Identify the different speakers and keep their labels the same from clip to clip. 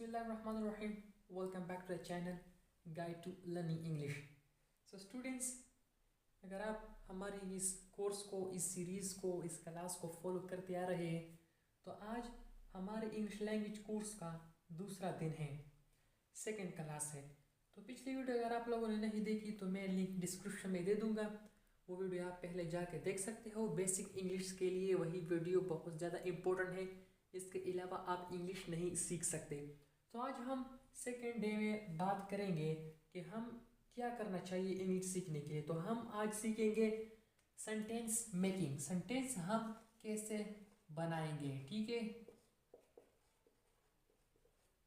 Speaker 1: Bismillahirrahmanirrahim. Welcome back to the channel Guide to Learning English. So students, अगर आप हमारी इस कोर्स को, इस सीरीज़ को, इस क्लास को फॉलो करते आ रहे हैं तो आज हमारे इंग्लिश लैंग्वेज कोर्स का दूसरा दिन है, सेकंड क्लास है। तो पिछली वीडियो अगर आप लोगों ने नहीं देखी तो मैं लिंक डिस्क्रिप्शन में दे दूंगा, वो वीडियो आप पहले जाके देख सकते हो। बेसिक इंग्लिश के लिए वही वीडियो बहुत ज़्यादा इम्पोर्टेंट है, इसके अलावा आप इंग्लिश नहीं सीख सकते। तो आज हम सेकेंड डे में बात करेंगे कि हम क्या करना चाहिए इंग्लिश सीखने के लिए। तो हम आज सीखेंगे सेंटेंस मेकिंग, सेंटेंस हम कैसे बनाएंगे, ठीक है।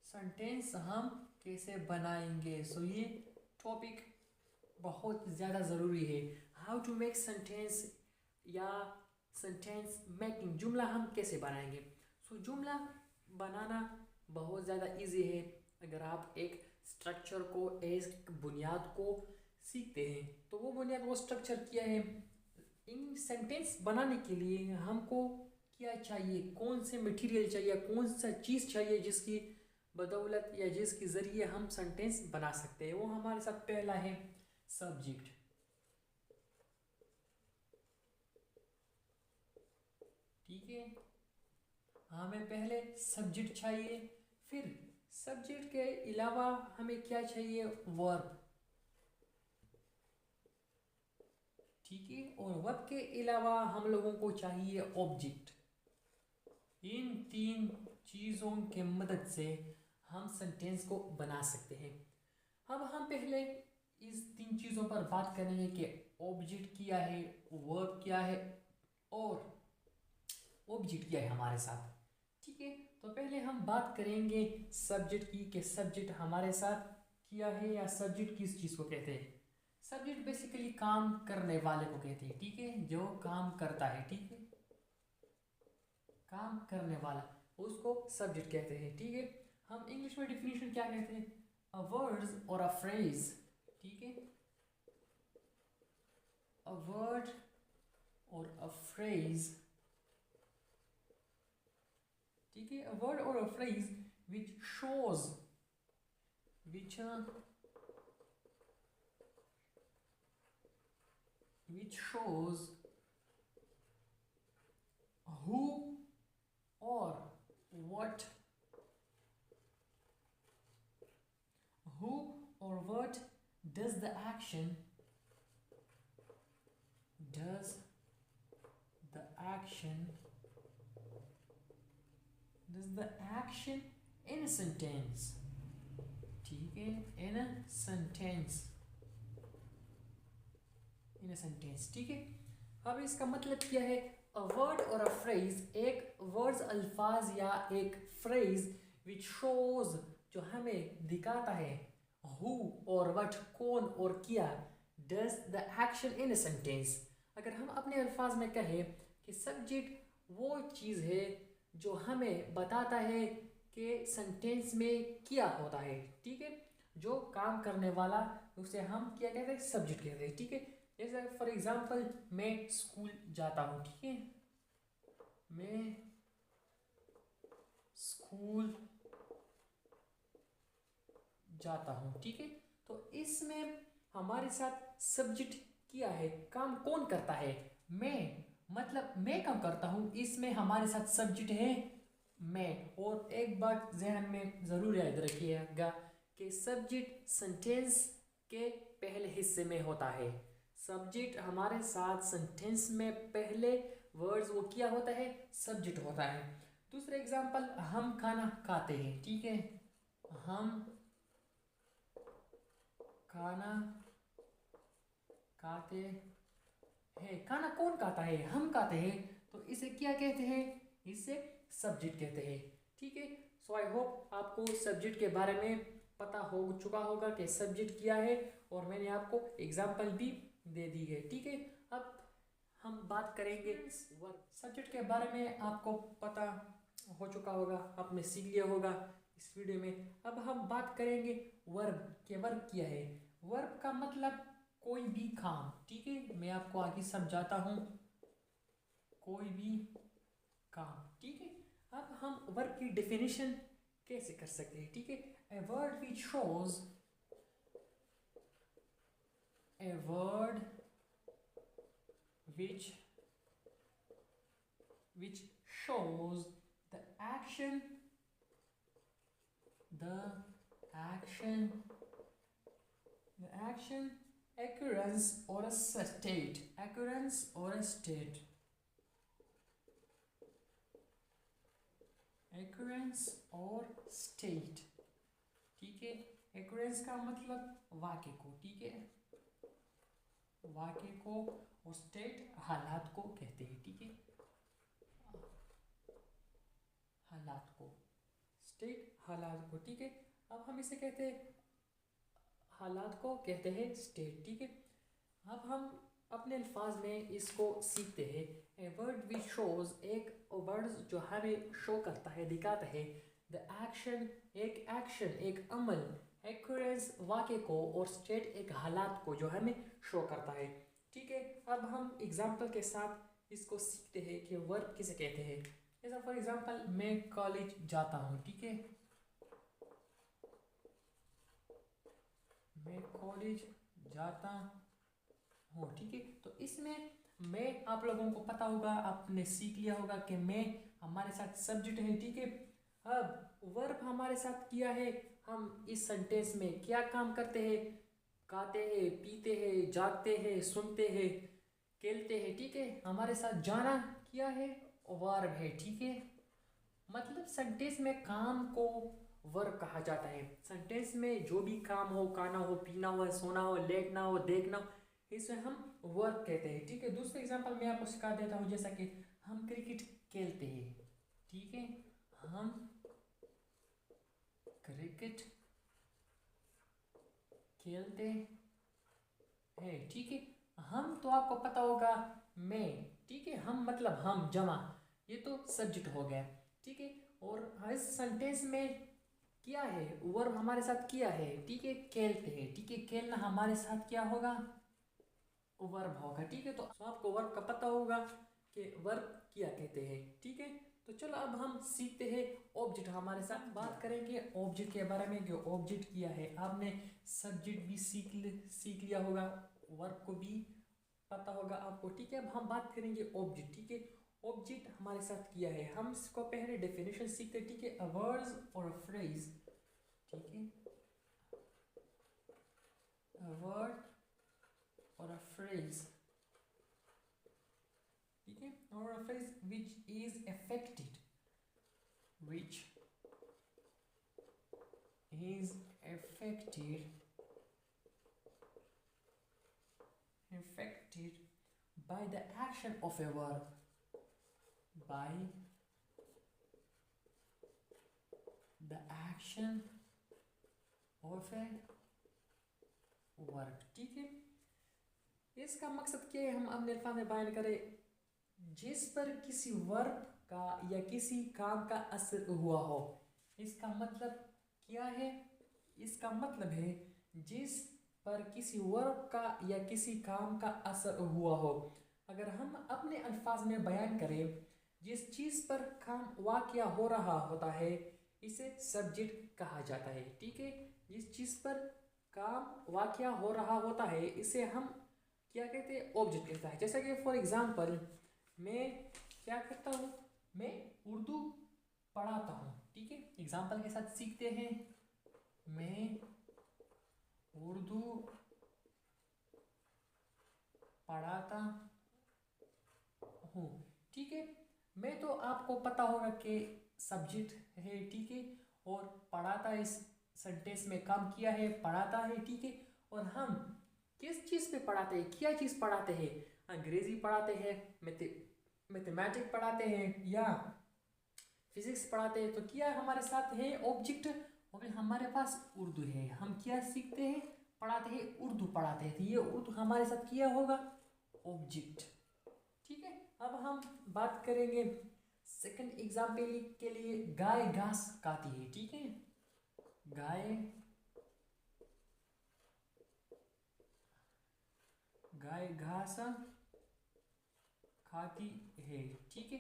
Speaker 1: सेंटेंस हम कैसे बनाएंगे, सो ये टॉपिक बहुत ज़्यादा ज़रूरी है। हाउ टू मेक सेंटेंस या सेंटेंस मेकिंग, जुमला हम कैसे बनाएंगे। सो जुमला बनाना बहुत ज़्यादा इजी है अगर आप एक स्ट्रक्चर को, एक बुनियाद को सीखते हैं। तो वो बुनियाद, वो स्ट्रक्चर क्या है। इन सेंटेंस बनाने के लिए हमको क्या चाहिए, कौन से मटेरियल चाहिए, कौन सा चीज़ चाहिए जिसकी बदौलत या जिसके ज़रिए हम सेंटेंस बना सकते हैं। वो हमारे साथ पहला है सब्जेक्ट, ठीक है। हमें पहले सब्जेक्ट चाहिए, फिर सब्जेक्ट के अलावा हमें क्या चाहिए, वर्ब, ठीक है। और वर्ब के अलावा हम लोगों को चाहिए ऑब्जेक्ट। इन तीन चीज़ों के मदद से हम सेंटेंस को बना सकते हैं। अब हम पहले इस तीन चीज़ों पर बात करेंगे कि ऑब्जेक्ट क्या है, वर्ब क्या है और ऑब्जेक्ट क्या है हमारे साथ, ठीक है। तो पहले हम बात करेंगे सब्जेक्ट की कि सब्जेक्ट हमारे साथ क्या है या सब्जेक्ट किस चीज़ को कहते हैं। सब्जेक्ट बेसिकली काम करने वाले को कहते हैं, ठीक है, जो काम करता है, ठीक है, काम करने वाला उसको सब्जेक्ट कहते हैं, ठीक है। हम इंग्लिश में डिफिनीशन क्या कहते हैं, अ वर्ड और अ फ्रेज, ठीक है, अ वर्ड और अ फ्रेज, ठीक है, अ वर्ड और a phrase which shows which shows who or what, who or what does the action, does the action in a sentence, ठीक है, in a sentence, ठीक है। अब इसका मतलब क्या है, अ वर्ड और अ फ्रेज, एक वर्ड्स, अल्फाज या एक फ्रेज विच शोज, जो हमें दिखाता है, हु और वट, कौन और क्या, does the action in a sentence. अगर हम अपने अल्फाज में कहें कि सब्जेक्ट वो चीज़ है जो हमें बताता है कि सेंटेंस में क्या होता है, ठीक है, जो काम करने वाला, उसे हम क्या कहते हैं, सब्जेक्ट कहते हैं, ठीक है। जैसे फॉर एग्जांपल मैं स्कूल जाता हूँ, ठीक है, मैं स्कूल जाता हूँ, ठीक है। तो इसमें हमारे साथ सब्जेक्ट क्या है, काम कौन करता है, मैं, मतलब मैं काम करता हूँ, इसमें हमारे साथ सब्जेक्ट है मैं। और एक बात जहन में ज़रूर याद रखिएगा कि सब्जेक्ट सेंटेंस के पहले हिस्से में होता है। सब्जेक्ट हमारे साथ सेंटेंस में पहले वर्ड्स, वो क्या होता है, सब्जेक्ट होता है। दूसरा एग्जांपल, हम खाना खाते हैं, ठीक है, हम खाना खाते हैं, खाना कौन खाता है, हम खाते हैं, तो इसे क्या कहते हैं, इसे सब्जेक्ट कहते हैं, ठीक है। सो आई होप आपको सब्जेक्ट के बारे में पता हो चुका होगा कि सब्जेक्ट क्या है, और मैंने आपको एग्जांपल भी दे दी है, ठीक है। अब हम बात करेंगे वर्ब। सब्जेक्ट के बारे में आपको पता हो चुका होगा, आपने सीख लिया होगा इस वीडियो में। अब हम बात करेंगे वर्ब के, वर्ब क्या है। वर्ब का मतलब कोई भी काम, ठीक है, मैं आपको आगे समझाता हूँ, कोई भी काम, ठीक है। अब हम वर्ब की डेफिनेशन कैसे कर सकते हैं, ठीक है। A word which shows, a word which shows the action occurrence or a state, ठीक है। occurrence का मतलब वाक्य को, ठीक है, वाक्य को, और स्टेट हालात को कहते हैं, ठीक है, हालात को, स्टेट हालात को, ठीक है। अब हम इसे कहते हैं, हालात को कहते हैं स्टेट, ठीक है। अब हम अपने अल्फाज में इसको सीखते हैं। ए वर्ड विच शोज, एक वर्ड जो हमें शो करता है, दिखाता है, द एक्शन, एक एक्शन, एक अमल, एक्यूरेंस वाक्य को, और स्टेट एक हालात को जो हमें शो करता है, ठीक है। अब हम एग्जाम्पल के साथ इसको सीखते हैं कि वर्ब किसे कहते हैं। जैसा फॉर एग्जाम्पल, मैं कॉलेज जाता हूँ, ठीक है, मैं कॉलेज जाता हूँ, ठीक है। तो इसमें मैं, आप लोगों को पता होगा, आपने सीख लिया होगा कि मैं हमारे साथ सब्जेक्ट है, ठीक है। अब वर्ब हमारे साथ किया है, हम इस सेंटेंस में क्या काम करते हैं, खाते हैं, पीते हैं, जागते हैं, सुनते हैं, खेलते हैं, ठीक है। हमारे साथ जाना क्या है, वर्ब है, ठीक है। मतलब सेंटेंस में काम को वर्ब कहा जाता है। सेंटेंस में जो भी काम हो, खाना हो, पीना हो, सोना हो, लेटना हो, देखना हो, इसे हम वर्ब कहते हैं, ठीक है। दूसरे एग्जांपल मैं आपको सिखा देता हूँ, जैसा कि हम क्रिकेट खेलते हैं, ठीक है, हम क्रिकेट खेलते हैं, ठीक है। हम तो आपको पता होगा, मैं, ठीक है, हम मतलब हम, जमा, ये तो सब्जेक्ट हो गया, ठीक है। और इस सेंटेंस में क्या है, वर्ब हमारे साथ किया है, ठीक है, खेलते हैं, ठीक है। खेलना हमारे साथ क्या होगा, वर्ब होगा, ठीक है। तो आपको वर्ब का पता होगा कि वर्ब क्या कहते हैं, ठीक है। तो चलो अब हम सीखते हैं ऑब्जेक्ट। हमारे साथ बात करेंगे ऑब्जेक्ट के बारे में, कि ऑब्जेक्ट किया है। आपने सब्जेक्ट भी सीख लिया होगा, वर्ब को भी पता होगा आपको, ठीक है। अब हम बात करेंगे ऑब्जेक्ट, ठीक है। ऑब्जेक्ट हमारे साथ किया है, हम इसको पहले डेफिनेशन सीखते हैं, ठीक है। अ वर्ड्स और अ फ्रेज, ठीक है, अ वर्ड और अ फ्रेज, ठीक है, और a phrase which is affected by the action of a verb, by the action of a verb, ठीक है। इसका मकसद क्या है, हम अपने अल्फाज में बयान करें, जिस पर किसी वर्ब का या किसी काम का असर हुआ हो। इसका मतलब क्या है, इसका मतलब है जिस पर किसी वर्ब का या किसी काम का असर हुआ हो। अगर हम अपने अल्फाज में बयान करें, जिस चीज़ पर काम वाक़या हो रहा होता है, इसे सब्जेक्ट कहा जाता है, ठीक है। जिस चीज़ पर काम वाक़या हो रहा होता है, इसे हम क्या कहते हैं, ऑब्जेक्ट कहता है। जैसा कि फॉर एग्जांपल, मैं क्या करता हूँ, मैं उर्दू पढ़ाता हूँ, ठीक है। एग्जांपल के साथ सीखते हैं, मैं उर्दू पढ़ाता हूँ, ठीक है। मैं तो आपको पता होगा कि सब्जेक्ट है, ठीक है, और पढ़ाता इस सेंटेंस में काम किया है, पढ़ाता है, ठीक है। और हम किस चीज़ पे पढ़ाते हैं, क्या चीज़ पढ़ाते हैं, अंग्रेजी पढ़ाते हैं, मैथमेटिक्स पढ़ाते हैं, या फिजिक्स पढ़ाते हैं, तो क्या हमारे साथ है ऑब्जेक्ट, और हमारे पास उर्दू है। हम क्या सीखते हैं, पढ़ाते हैं, उर्दू पढ़ाते हैं, तो ये उर्दू हमारे साथ किया होगा ऑब्जेक्ट, ठीक है। अब हम बात करेंगे सेकंड एग्जाम्पल के लिए, गाय घास खाती है, ठीक है, गाय घास खाती है, ठीक है।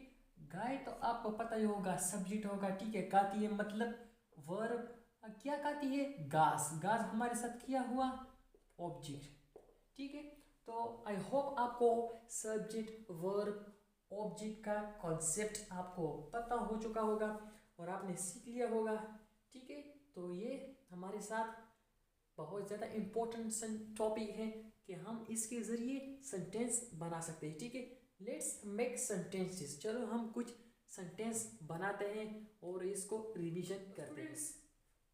Speaker 1: गाय तो आपको पता ही होगा सब्जेक्ट होगा, ठीक है, खाती है मतलब वर्ब क्या कहती है, गास। गास हमारे साथ क्या हुआ, ऑब्जेक्ट। ठीक है, तो आई होप आपको सब्जेक्ट वर्ब ऑब्जेक्ट का कॉन्सेप्ट आपको पता हो चुका होगा और आपने सीख लिया होगा। ठीक है, तो ये हमारे साथ बहुत ज़्यादा इम्पोर्टेंट टॉपिक है कि हम इसके ज़रिए सेंटेंस बना सकते हैं। ठीक है, लेट्स मेक सेंटेंसेस। चलो हम कुछ सेंटेंस बनाते हैं और इसको रिवीजन करते हैं।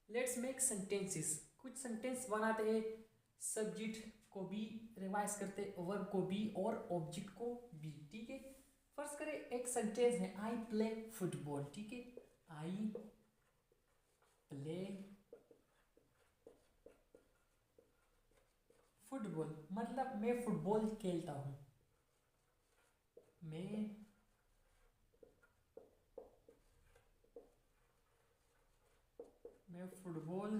Speaker 1: लेट्स मेक सेंटेंसेस, कुछ सेंटेंस बनाते हैं। सब्जेक्ट को बी रिवाइज करते, वर्ब को बी और ऑब्जेक्ट को बी। ठीक है, फर्स्ट करें, एक सेंटेंस है आई प्ले फुटबॉल। ठीक है, आई प्ले फुटबॉल मतलब मैं फुटबॉल खेलता हूँ। मैं फुटबॉल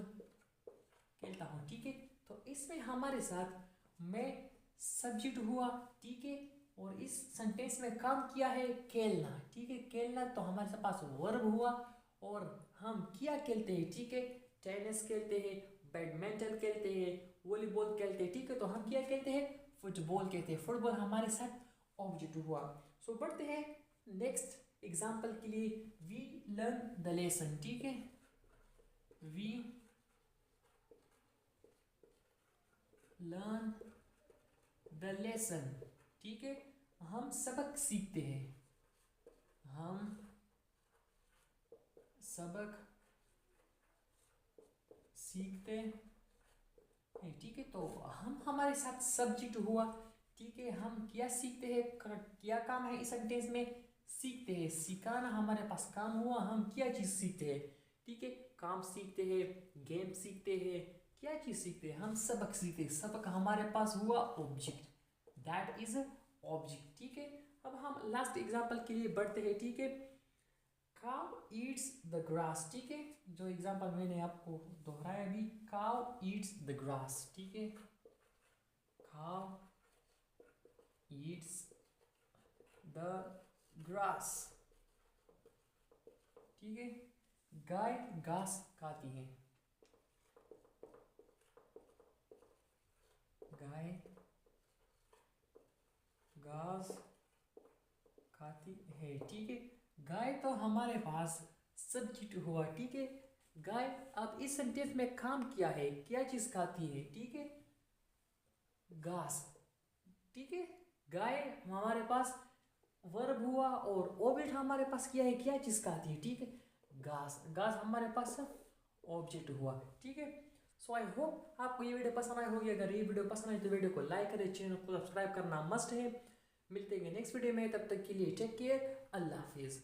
Speaker 1: खेलता हूँ। ठीक है, तो इसमें हमारे साथ मैं सब्जेक्ट हुआ। ठीक है, और इस सेंटेंस में काम किया है खेलना। ठीक है, खेलना तो हमारे पास वर्ब हुआ और हम क्या खेलते हैं। ठीक है, टेनिस खेलते हैं, बैडमिंटन खेलते हैं, वॉलीबॉल खेलते हैं। ठीक है, तो हम क्या खेलते हैं, फुटबॉल कहते हैं। फुटबॉल हमारे साथ ऑब्जेक्ट हुआ। सो बढ़ते हैं नेक्स्ट एग्जाम्पल के लिए, वी लर्न द लेसन। ठीक है, वी लर्न द लेसन। ठीक है, हम सबक सीखते हैं, हम सबक सीखते हैं। ठीक है, तो हम हमारे साथ सब्जेक्ट हुआ। ठीक है, हम क्या सीखते हैं, क्या काम है इस सेंटेंस में, सीखते हैं। सिखाना हमारे पास काम हुआ, हम क्या चीज़ सीखते हैं। ठीक है, काम सीखते हैं, गेम सीखते हैं, क्या चीज़ सीखते हैं, हम सबक सीखते हैं। सबक हमारे पास हुआ ऑब्जेक्ट, दैट इज ऑब्जेक्ट। ठीक है, अब हम लास्ट एग्जाम्पल के लिए बढ़ते हैं। ठीक है, काउ ईट्स द ग्रास। ठीक है, जो एग्जाम्पल मैंने आपको दोहराया अभी, काउ ईट्स द ग्रास। ठीक है, काउ ईट्स द ग्रास। ठीक है, गाय घास खाती है, गाय घास खाती है। ठीक है, गाय तो हमारे पास सब्जेक्ट हुआ। ठीक है, गाय अब इस सेंटेंस में काम किया है, क्या चीज खाती है। ठीक है, घास। ठीक है, गाय हमारे पास वर्ब हुआ और ऑब्जेक्ट हमारे पास क्या है, क्या चीज खाती है। ठीक है, घास। घास हमारे पास ऑब्जेक्ट हुआ। ठीक है, सो आई होप आपको ये वीडियो पसंद आई होगी। अगर ये वीडियो पसंद आई तो वीडियो को लाइक करें, चैनल को सब्सक्राइब करना मस्ट है। मिलते हैं नेक्स्ट वीडियो में, तब तक के लिए टेक केयर, अल्लाह हाफिज।